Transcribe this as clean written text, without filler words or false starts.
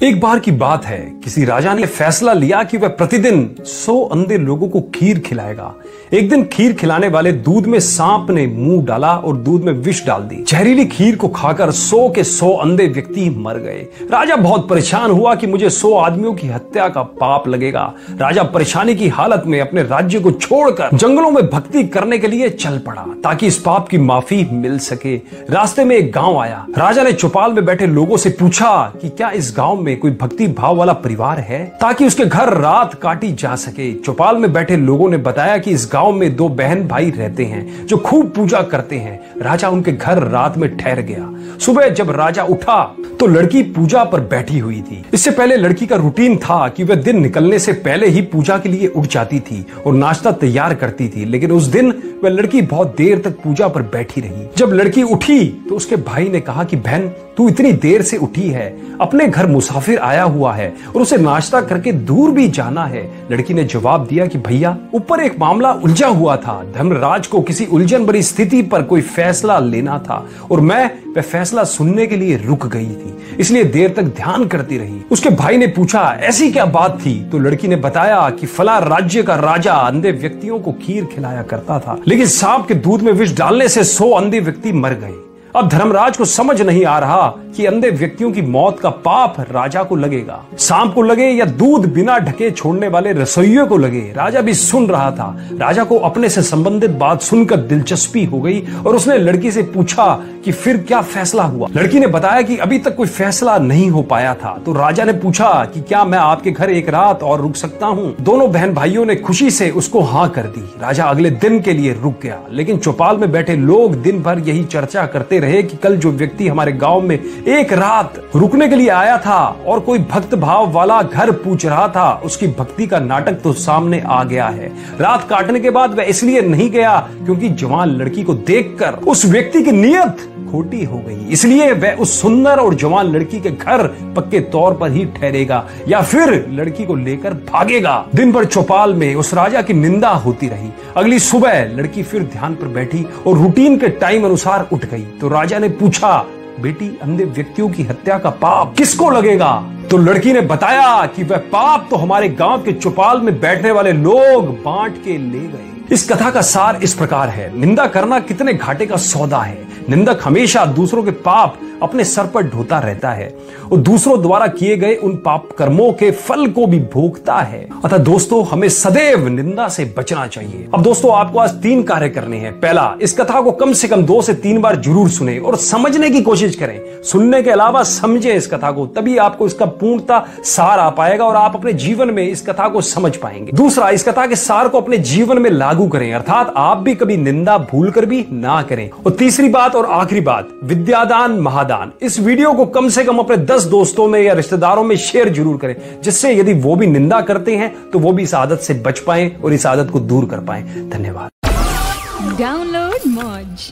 एक बार की बात है, किसी राजा ने फैसला लिया कि वह प्रतिदिन 100 अंधे लोगों को खीर खिलाएगा। एक दिन खीर खिलाने वाले दूध में सांप ने मुंह डाला और दूध में विष डाल दी। जहरीली खीर को खाकर 100 के 100 अंधे व्यक्ति मर गए। राजा बहुत परेशान हुआ कि मुझे 100 आदमियों की हत्या का पाप लगेगा। राजा परेशानी की हालत में अपने राज्य को छोड़कर जंगलों में भक्ति करने के लिए चल पड़ा ताकि इस पाप की माफी मिल सके। रास्ते में एक गांव आया। राजा ने चौपाल में बैठे लोगों से पूछा कि क्या इस गांव में कोई भक्ति भाव वाला परिवार है ताकि उसके घर रात काटी जा सके। चौपाल में बैठे लोगों ने बताया कि इस गांव में 2 बहन भाई रहते हैं जो खूब पूजा करते हैं। राजा उनके घर रात में ठहर गया। सुबह जब राजा उठा तो लड़की पूजा पर बैठी हुई थी। इससे पहले लड़की का रूटीन था कि वह दिन निकलने से पहले ही पूजा के लिए उठ जाती थी और नाश्ता तैयार करती थी, लेकिन उस दिन वह लड़की बहुत देर तक पूजा पर बैठी रही। जब लड़की उठी तो उसके भाई ने कहा कि बहन, तू इतनी देर से उठी है, अपने घर मुसाफिर आया हुआ है और उसे नाश्ता करके दूर भी जाना है। लड़की ने जवाब दिया कि भैया, ऊपर एक मामला उलझा हुआ था। धर्मराज को किसी उलझन भरी स्थिति पर कोई फैसला लेना था और मैं वह फैसला सुनने के लिए रुक गई थी, इसलिए देर तक ध्यान करती रही। उसके भाई ने पूछा, ऐसी क्या बात थी? तो लड़की ने बताया कि फला राज्य का राजा अंधे व्यक्तियों को खीर खिलाया करता था, लेकिन सांप के दूध में विष डालने से 100 अंधे व्यक्ति मर गए। अब धर्मराज को समझ नहीं आ रहा कि अंधे व्यक्तियों की मौत का पाप राजा को लगेगा, सांप को लगे या दूध बिना ढके छोड़ने वाले रसोइयों को लगे। राजा भी सुन रहा था। राजा को अपने से संबंधित बात सुनकर दिलचस्पी हो गई और उसने लड़की से पूछा कि फिर क्या फैसला हुआ। लड़की ने बताया कि अभी तक कोई फैसला नहीं हो पाया था। तो राजा ने पूछा कि क्या मैं आपके घर एक रात और रुक सकता हूँ? दोनों बहन भाइयों ने खुशी से उसको हाँ कर दी। राजा अगले दिन के लिए रुक गया, लेकिन चौपाल में बैठे लोग दिन भर यही चर्चा करते रहे कि कल जो व्यक्ति हमारे गांव में एक रात रुकने के लिए आया था और कोई भक्त भाव वाला घर पूछ रहा था, उसकी भक्ति का नाटक तो सामने आ गया है। रात काटने के बाद वह इसलिए नहीं गया क्योंकि जवान लड़की को देखकर उस व्यक्ति की नीयत खोटी हो गई, इसलिए वह उस सुंदर और जवान लड़की के घर पक्के तौर पर ही ठहरेगा या फिर लड़की को लेकर भागेगा। दिन भर चौपाल में उस राजा की निंदा होती रही। अगली सुबह लड़की फिर ध्यान पर बैठी और रूटीन के टाइम अनुसार उठ गई। तो राजा ने पूछा, बेटी, अंधे व्यक्तियों की हत्या का पाप किसको लगेगा? तो लड़की ने बताया कि वह पाप तो हमारे गांव के चौपाल में बैठने वाले लोग बांट के ले गए। इस कथा का सार इस प्रकार है, निंदा करना कितने घाटे का सौदा है। निंदक हमेशा दूसरों के पाप अपने सर पर ढोता रहता है और दूसरों द्वारा किए गए उन पाप कर्मों के फल को भी भोगता है। अतः दोस्तों, हमें सदैव निंदा से बचना चाहिए। अब दोस्तों, आपको आज 3 कार्य करने हैं। पहला, इस कथा को कम से कम 2 से 3 बार जरूर सुने और समझने की कोशिश करें। सुनने के अलावा समझें इस कथा को, तभी आपको इसका पूर्णता सार आ पाएगा और आप अपने जीवन में इस कथा को समझ पाएंगे। दूसरा, इस कथा के सार को अपने जीवन में लागू करें, अर्थात आप भी कभी निंदा भूल कर भी ना करें। और तीसरी बात और आखिरी बात, विद्यादान महादान। इस वीडियो को कम से कम अपने 10 दोस्तों में या रिश्तेदारों में शेयर जरूर करें, जिससे यदि वो भी निंदा करते हैं तो वो भी इस आदत से बच पाएं और इस आदत को दूर कर पाएं। धन्यवाद। डाउनलोड मौज।